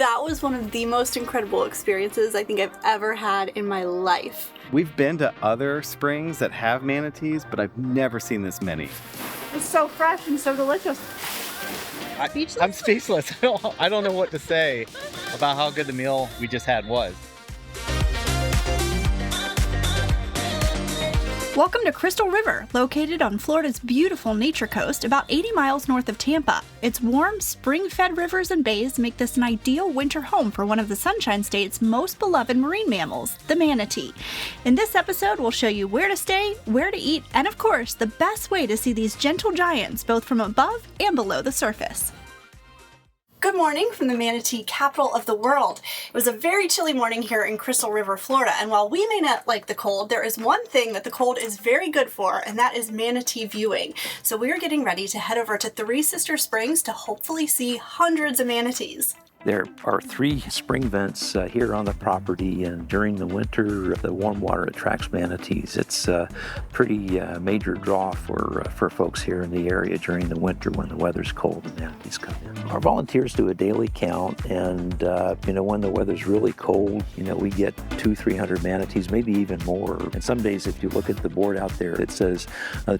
That was one of the most incredible experiences I think I've ever had in my life. We've been to other springs that have manatees, but I've never seen this many. It's so fresh and so delicious. I'm speechless. I don't know what to say about how good the meal we just had was. Welcome to Crystal River, located on Florida's beautiful nature coast about 80 miles north of Tampa. Its warm, spring-fed rivers and bays make this an ideal winter home for one of the Sunshine State's most beloved marine mammals, the manatee. In this episode, we'll show you where to stay, where to eat, and of course, the best way to see these gentle giants both from above and below the surface. Good morning from the manatee capital of the world. It was a very chilly morning here in Crystal River, Florida, and while we may not like the cold, there is one thing that the cold is very good for, and that is manatee viewing. So we are getting ready to head over to Three Sister Springs to hopefully see hundreds of manatees. There are 3 spring vents here on the property, and during the winter, the warm water attracts manatees. It's a pretty major draw for folks here in the area during the winter when the weather's cold and manatees come in. Our volunteers do a daily count, and when the weather's really cold, we get 200-300 manatees, maybe even more. And some days, if you look at the board out there, it says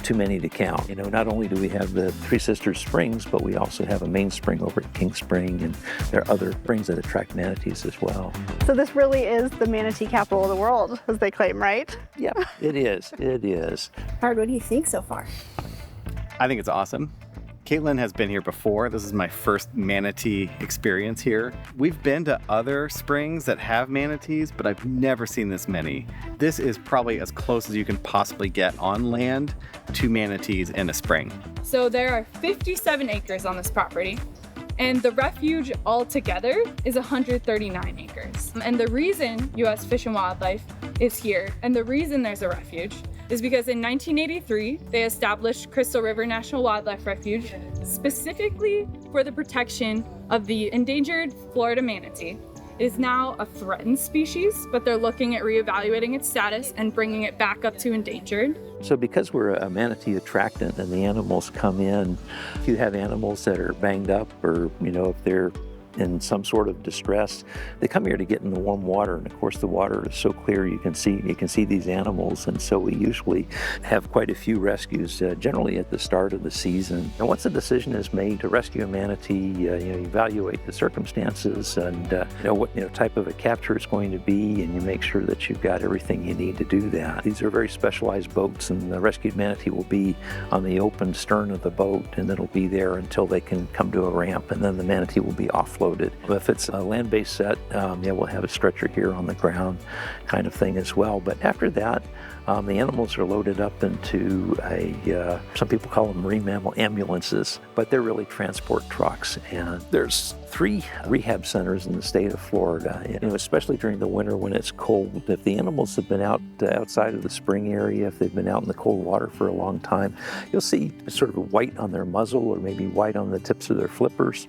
too many to count. Not only do we have the Three Sisters Springs, but we also have a main spring over at King Spring, and there are other springs that attract manatees as well. So this really is the manatee capital of the world, as they claim, right? Yeah, it is. It is. Howard, what do you think so far? I think it's awesome. Caitlin has been here before. This is my first manatee experience here. We've been to other springs that have manatees, but I've never seen this many. This is probably as close as you can possibly get on land to manatees in a spring. So there are 57 acres on this property, and the refuge altogether is 139 acres. And the reason U.S. Fish and Wildlife is here, and the reason there's a refuge, is because in 1983, they established Crystal River National Wildlife Refuge specifically for the protection of the endangered Florida manatee. It is now a threatened species, but they're looking at reevaluating its status and bringing it back up to endangered. So because we're a manatee attractant and the animals come in, if you have animals that are banged up or, if they're in some sort of distress, they come here to get in the warm water, and of course the water is so clear you can see these animals, and so we usually have quite a few rescues generally at the start of the season. And once a decision is made to rescue a manatee, you evaluate the circumstances and what type of a capture it's going to be, and you make sure that you've got everything you need to do that. These are very specialized boats, and the rescued manatee will be on the open stern of the boat, and it'll be there until they can come to a ramp, and then the manatee will be offloaded. If it's a land-based set, we'll have a stretcher here on the ground kind of thing as well. But after that, the animals are loaded up into some people call them marine mammal ambulances, but they're really transport trucks. And there's 3 rehab centers in the state of Florida, especially during the winter when it's cold. If the animals have been outside of the spring area, if they've been out in the cold water for a long time, you'll see sort of white on their muzzle or maybe white on the tips of their flippers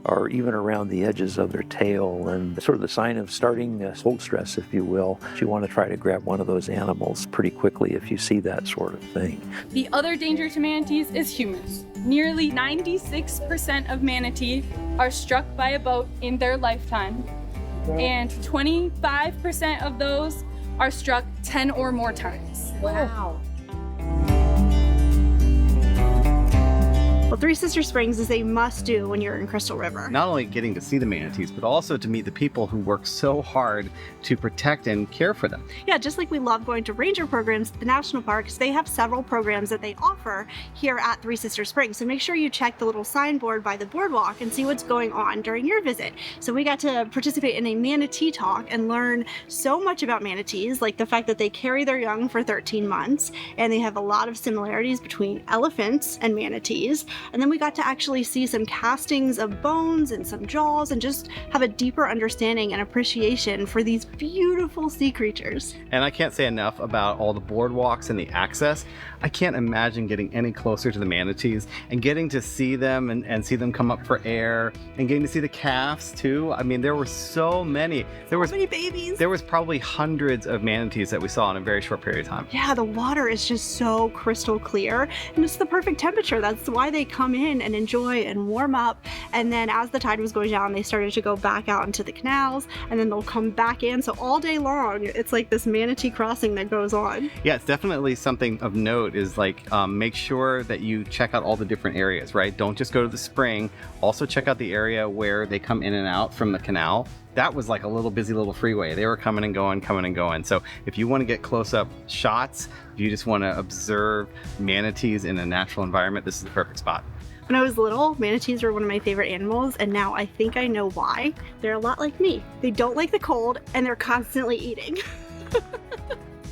or even around the edges of their tail, and sort of the sign of starting cold stress, if you will. You want to try to grab one of those animals pretty quickly if you see that sort of thing. The other danger to manatees is humans. Nearly 96% of manatee are struck by a boat in their lifetime, and 25% of those are struck 10 or more times. Wow. Well, Three Sister Springs is a must-do when you're in Crystal River. Not only getting to see the manatees, but also to meet the people who work so hard to protect and care for them. Yeah, just like we love going to ranger programs at the national parks, they have several programs that they offer here at Three Sister Springs. So make sure you check the little signboard by the boardwalk and see what's going on during your visit. So we got to participate in a manatee talk and learn so much about manatees, like the fact that they carry their young for 13 months, and they have a lot of similarities between elephants and manatees. And then we got to actually see some castings of bones and some jaws and just have a deeper understanding and appreciation for these beautiful sea creatures. And I can't say enough about all the boardwalks and the access. I can't imagine getting any closer to the manatees and getting to see them and see them come up for air and getting to see the calves too. I mean, there were so many. There was many babies. There was probably hundreds of manatees that we saw in a very short period of time. Yeah, the water is just so crystal clear and it's the perfect temperature. That's why they come in and enjoy and warm up. And then as the tide was going down, they started to go back out into the canals, and then they'll come back in. So all day long, it's like this manatee crossing that goes on. Yeah, it's definitely something of note is like make sure that you check out all the different areas, right? Don't just go to the spring. Also check out the area where they come in and out from the canal. That was like a little busy little freeway. They were coming and going. So if you want to get close-up shots, if you just want to observe manatees in a natural environment, this is the perfect spot. When I was little, manatees were one of my favorite animals, and now I think I know why. They're a lot like me. They don't like the cold, and they're constantly eating.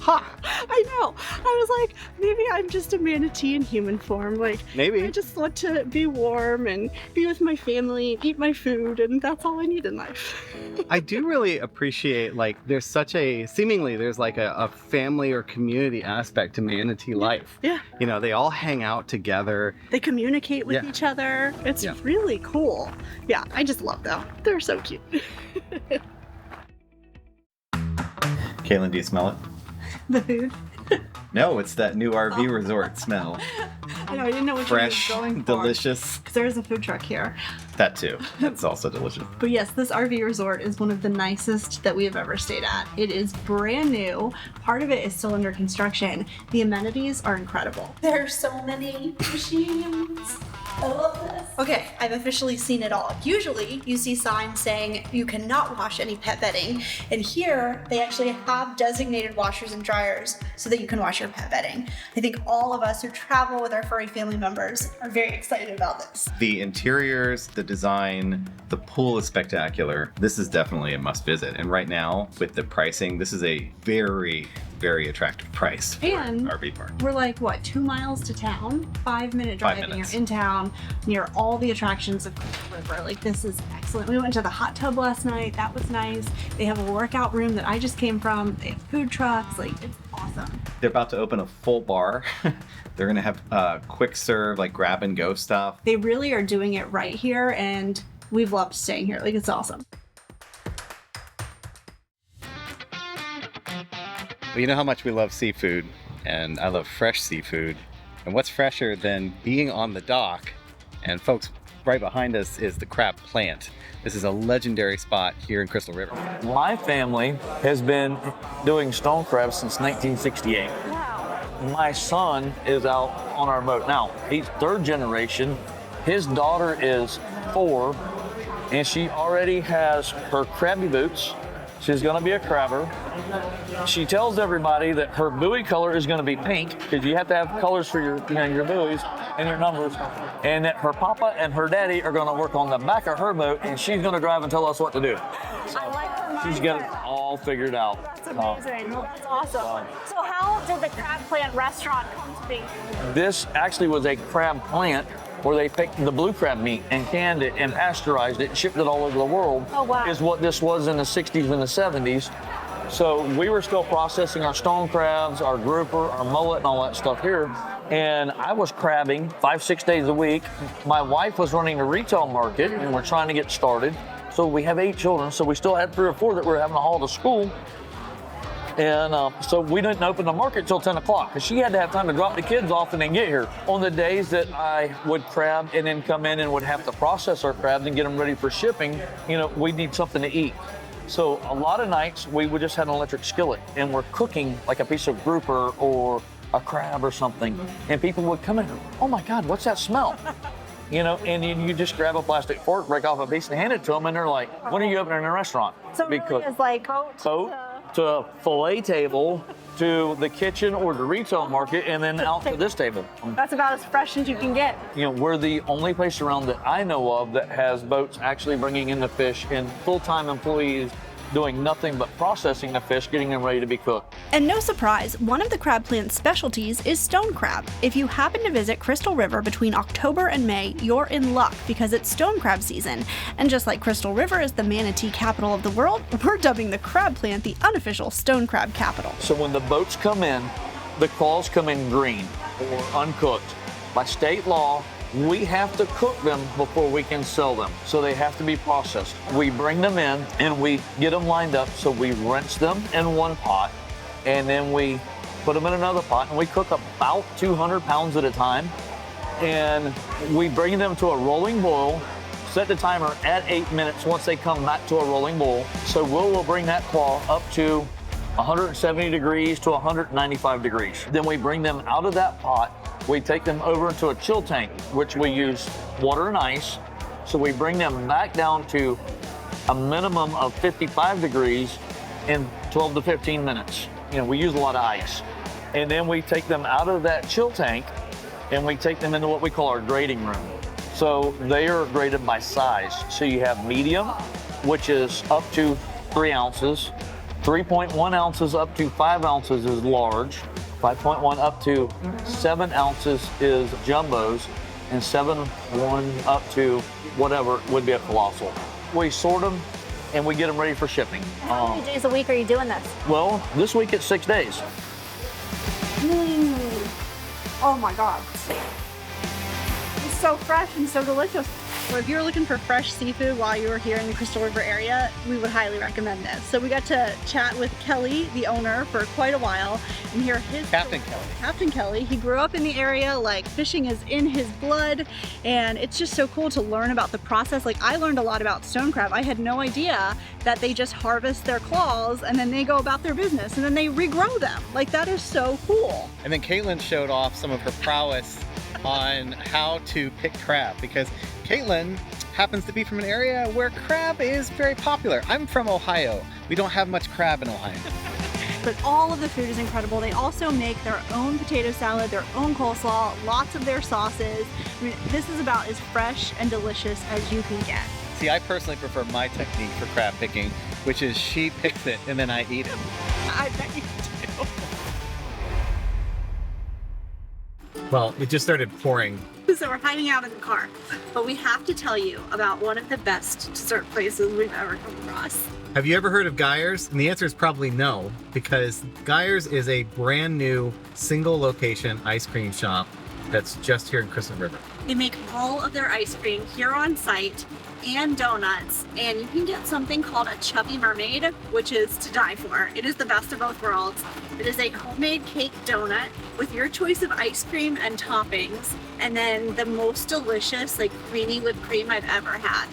Ha! I know. I was like, maybe I'm just a manatee in human form. Like, Maybe. I just want to be warm and be with my family, eat my food, and that's all I need in life. I do really appreciate, like, there's like a family or community aspect to manatee life. Yeah. You know, they all hang out together. They communicate with each other. It's really cool. Yeah, I just love them. They're so cute. Caitlin, do you smell it? The food. No, it's that new RV resort smell. I know, I didn't know what Fresh, you were going for. delicious. Because there is a food truck here. That too. That's also delicious. But yes, this RV resort is one of the nicest that we have ever stayed at. It is brand new. Part of it is still under construction. The amenities are incredible. There are so many machines. I love this. Okay, I've officially seen it all. Usually you see signs saying you cannot wash any pet bedding, and here they actually have designated washers and dryers so that you can wash your pet bedding. I think all of us who travel with our furry family members are very excited about this. The interiors, the design, the pool is spectacular. This is definitely a must visit. And right now, with the pricing, this is a very, very attractive price for And an RV park. we're like, what, 2 miles to town? 5-minute drive, and minutes. you're in town near all the attractions of the river. Like, this is excellent. We went to the hot tub last night. That was nice. They have a workout room that I just came from. They have food trucks. Like, it's awesome. They're about to open a full bar. They're gonna have quick serve, like grab and go stuff. They really are doing it right here, and we've loved staying here. Like, it's awesome. Well, you know how much we love seafood, and I love fresh seafood. And what's fresher than being on the dock? And folks, right behind us is the crab plant. This is a legendary spot here in Crystal River. My family has been doing stone crabs since 1968. My son is out on our boat now. He's third generation. His daughter is 4, and she already has her crabby boots. She's gonna be a crabber. She tells everybody that her buoy color is gonna be pink, because you have to have colors for your buoys and your numbers, and that her papa and her daddy are gonna work on the back of her boat, and she's gonna drive and tell us what to do. I like her She's got it all figured out. That's amazing. That's awesome. So how did the Crab Plant restaurant come to be? This actually was a crab plant where they picked the blue crab meat and canned it and pasteurized it and shipped it all over the world. Oh, wow. Is what this was in the 60s and the 70s. So we were still processing our stone crabs, our grouper, our mullet, and all that stuff here. And I was crabbing 5-6 days a week. My wife was running a retail market, and we're trying to get started. So we have 8 children, so we still had 3 or 4 that we were having to haul to school. And so we didn't open the market till 10 o'clock because she had to have time to drop the kids off and then get here. On the days that I would crab and then come in and would have to process our crabs and get them ready for shipping, we need something to eat. So a lot of nights we would just have an electric skillet and we're cooking like a piece of grouper or a crab or something. And people would come in, oh my God, what's that smell? And then you just grab a plastic fork, break off a piece and hand it to them and they're like, when are you opening a restaurant? So it really is like boat to fillet table, to the kitchen or the retail market, and then out to this table. That's about as fresh as you can get. We're the only place around that I know of that has boats actually bringing in the fish and full-time employees doing nothing but processing the fish, getting them ready to be cooked. And no surprise, one of the crab plant's specialties is stone crab. If you happen to visit Crystal River between October and May, you're in luck because it's stone crab season. And just like Crystal River is the manatee capital of the world, we're dubbing the crab plant the unofficial stone crab capital. So when the boats come in, the claws come in green or uncooked. By state law, we have to cook them before we can sell them. So they have to be processed. We bring them in and we get them lined up. So we rinse them in one pot and then we put them in another pot and we cook about 200 pounds at a time. and we bring them to a rolling boil, set the timer at 8 minutes once they come back to a rolling boil. So we'll bring that claw up to 170 degrees to 195 degrees. Then we bring them out of that pot. We take them over into a chill tank, which we use water and ice. So we bring them back down to a minimum of 55 degrees in 12 to 15 minutes. You know, we use a lot of ice. And then we take them out of that chill tank and we take them into what we call our grading room. So they are graded by size. So you have medium, which is up to 3 ounces, 3.1 ounces up to 5 ounces is large, 5.1 up to 7 ounces is jumbos, and 7.1 up to whatever would be a colossal. We sort them and we get them ready for shipping. How many days a week are you doing this? Well, this week it's 6 days. Oh my God. It's so fresh and so delicious. So if you're looking for fresh seafood while you're here in the Crystal River area, we would highly recommend this. So we got to chat with Kelly, the owner, for quite a while and hear his Captain Kelly. Captain Kelly. He grew up in the area, like fishing is in his blood, and it's just so cool to learn about the process. Like I learned a lot about stone crab. I had no idea that they just harvest their claws and then they go about their business and then they regrow them. Like that is so cool. And then Caitlin showed off some of her prowess on how to pick crab, because Caitlin happens to be from an area where crab is very popular. I'm from Ohio. We don't have much crab in Ohio. But all of the food is incredible. They also make their own potato salad, their own coleslaw, lots of their sauces. I mean, this is about as fresh and delicious as you can get. See, I personally prefer my technique for crab picking, which is she picks it and then I eat it. I bet you do. Well, it just started pouring. So we're hiding out in the car, but we have to tell you about one of the best dessert places we've ever come across. Have you ever heard of Geyer's? And the answer is probably no, because Geyer's is a brand new single location ice cream shop that's just here in Crystal River. They make all of their ice cream here on site and donuts, and you can get something called a chubby mermaid, which is to die for. It is the best of both worlds. It is a homemade cake donut with your choice of ice cream and toppings, and then the most delicious, like creamy whipped cream I've ever had.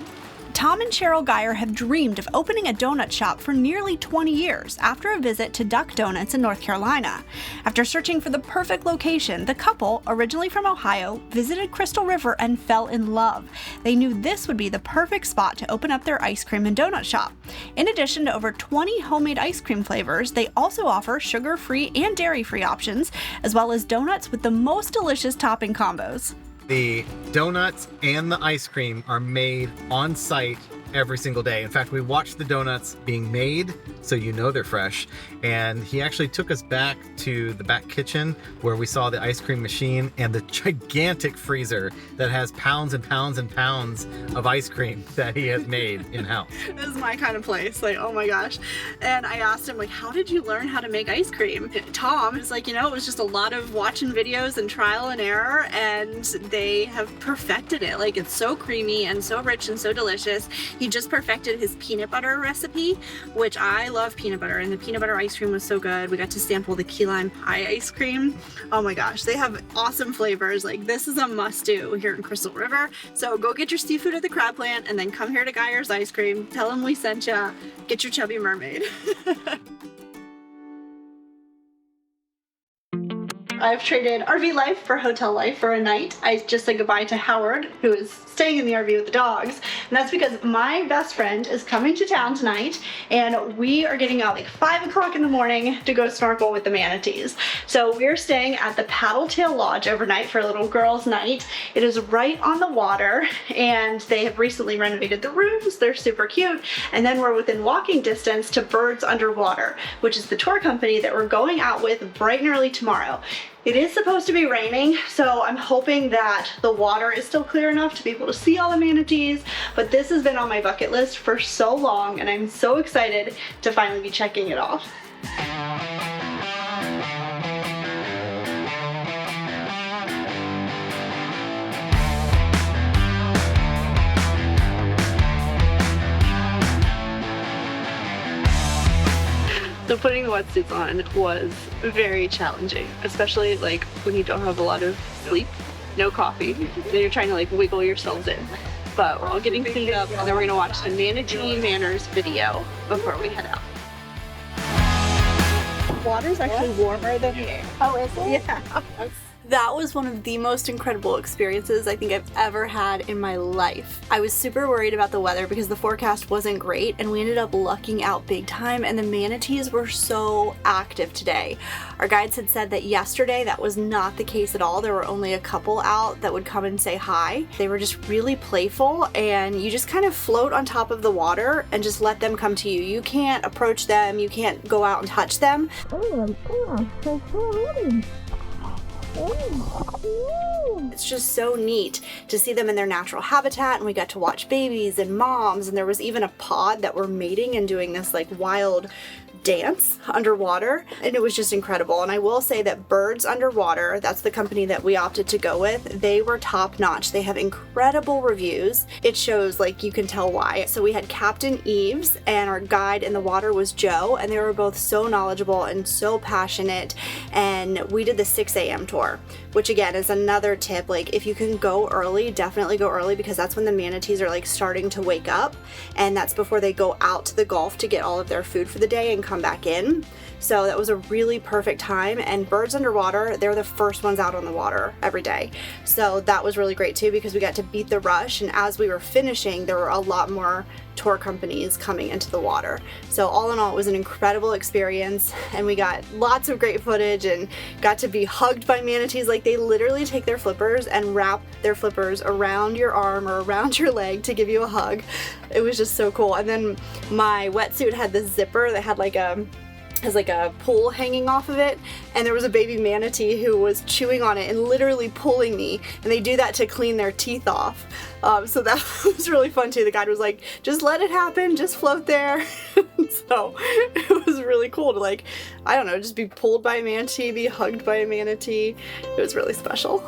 Tom and Cheryl Geyer have dreamed of opening a donut shop for nearly 20 years after a visit to Duck Donuts in North Carolina. After searching for the perfect location, the couple, originally from Ohio, visited Crystal River and fell in love. They knew this would be the perfect spot to open up their ice cream and donut shop. In addition to over 20 homemade ice cream flavors, they also offer sugar-free and dairy-free options, as well as donuts with the most delicious topping combos. The donuts and the ice cream are made on site every single day. In fact, we watched the donuts being made, so you know they're fresh. And he actually took us back to the back kitchen where we saw the ice cream machine and the gigantic freezer that has pounds and pounds and pounds of ice cream that he has made in-house. This is my kind of place, like, oh my gosh. And I asked him, like, how did you learn how to make ice cream? Tom is like, you know, it was just a lot of watching videos and trial and error, and they have perfected it. Like, it's so creamy and so rich and so delicious. He just perfected his peanut butter recipe, which I love peanut butter, and the peanut butter ice cream was so good. We got to sample the key lime pie ice cream. Oh my gosh, they have awesome flavors. Like, this is a must-do here in Crystal River. So go get your seafood at the crab plant and then come here to Geyer's Ice Cream. Tell them we sent ya. Get your chubby mermaid. I've traded RV life for hotel life for a night. I just said goodbye to Howard, who is staying in the RV with the dogs. And that's because my best friend is coming to town tonight, and we are getting out like 5 o'clock in the morning to go snorkel with the manatees. So we're staying at the Paddletail Lodge overnight for a little girls' night. It is right on the water, and they have recently renovated the rooms. They're super cute. And then we're within walking distance to Birds Underwater, which is the tour company that we're going out with bright and early tomorrow. It is supposed to be raining, so I'm hoping that the water is still clear enough to be able to see all the manatees, but this has been on my bucket list for so long, and I'm so excited to finally be checking it off. So putting the wetsuits on was very challenging, especially like when you don't have a lot of sleep. no coffee. Then you're trying to like wiggle yourselves in. But we're all getting cleaned up, and then we're gonna watch the Manatee Manners video before we head out. Water's actually warmer than the air. Oh, is it? Yeah. That was one of the most incredible experiences I think I've ever had in my life. I was super worried about the weather because the forecast wasn't great, and we ended up lucking out big time, and the manatees were so active today. Our guides had said that yesterday that was not the case at all. There were only a couple out that would come and say hi. They were just really playful, and you just kind of float on top of the water and just let them come to you. You can't approach them, you can't go out and touch them. It's just so neat to see them in their natural habitat, and we got to watch babies and moms, and there was even a pod that were mating and doing this like wild dance underwater, and it was just incredible. And I will say that Birds Underwater, that's the company that we opted to go with, they were top notch. They have incredible reviews. It shows, like, you can tell why. So we had Captain Eves, and our guide in the water was Joe, and they were both so knowledgeable and so passionate. And we did the 6 a.m. tour, which again is another tip. Like, if you can go early, definitely go early, because that's when the manatees are like starting to wake up, and that's before they go out to the Gulf to get all of their food for the day and come back in. So that was a really perfect time. And Birds Underwater, they're the first ones out on the water every day. So that was really great too, because we got to beat the rush, and as we were finishing, there were a lot more tour companies coming into the water. So all in all, it was an incredible experience, and we got lots of great footage and got to be hugged by manatees. Like, they literally take their flippers and wrap their flippers around your arm or around your leg to give you a hug. It was just so cool. And then my wetsuit had this zipper that had like a pull hanging off of it, and there was a baby manatee who was chewing on it and literally pulling me, and they do that to clean their teeth off. So that was really fun too. The guide was like, just let it happen, just float there. So it was really cool to, like, I don't know, just be pulled by a manatee, be hugged by a manatee. It was really special.